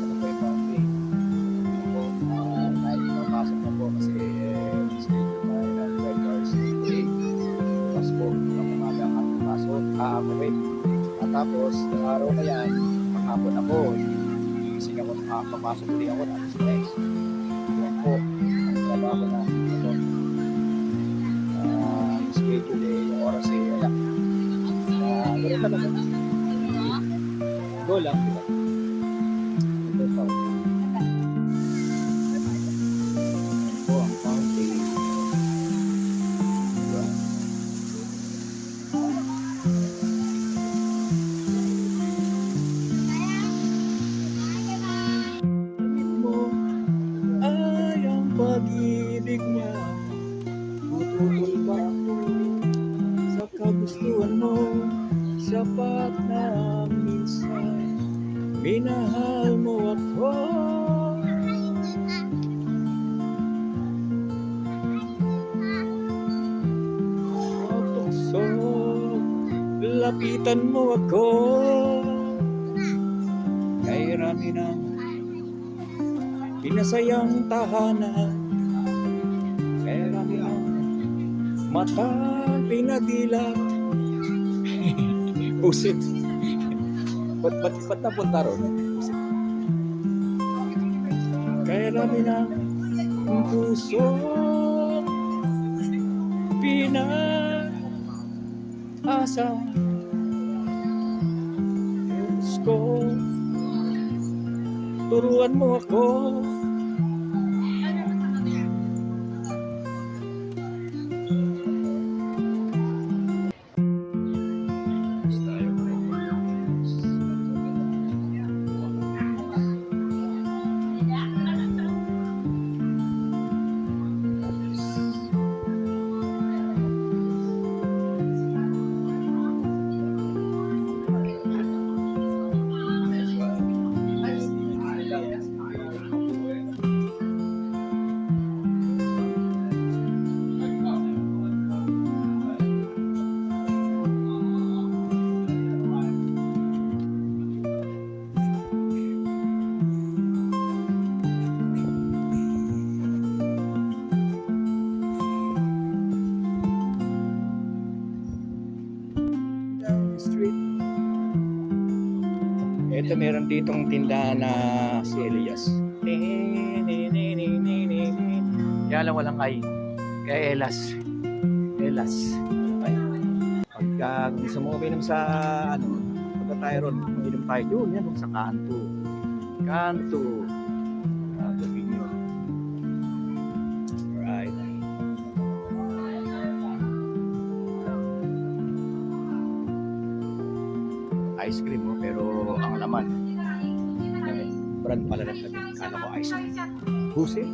ano po yung boundary. Po, dahil papasok na po kasi schedule tayo ng 12 hours day. Bukas po, ng umaga ang ating pasok, aamuin. At tapos, yung araw na yan, maghapon na po. Ising ako, papasok ulit ako ng alas 3. Yan po, ang trabaho na. Ito, schedule yung oras wala. Ganun talaga. Go lang, diba? Ito pa. Po, ang fountain. Diba? Mo ay ang pag-ibig niya. Tututol ba ako sa kagustuhan mo? Sapat na minsan minahal mo ako. Tukso, lapitan mo ako. Kay rami ng pinasayang tahanan. Kay rami ng mata pinadilat. Pusit. Ba't napunta ron? Kaya rami ng puso pinasa ko. Turuan mo ako. Street. Ito meron ditong tindahan na si Elias. Kaya lang walang ay. Kaya Elas. Elas. Ay. Pagka gusto mo uminom sa pagka tayo ron, uminom tayo doon yan sa kanto. Kanto. Gawin nyo. Alright. Ice cream mo, pero ang laman brand pala ng tabi. Kala ko ice cream. Busi?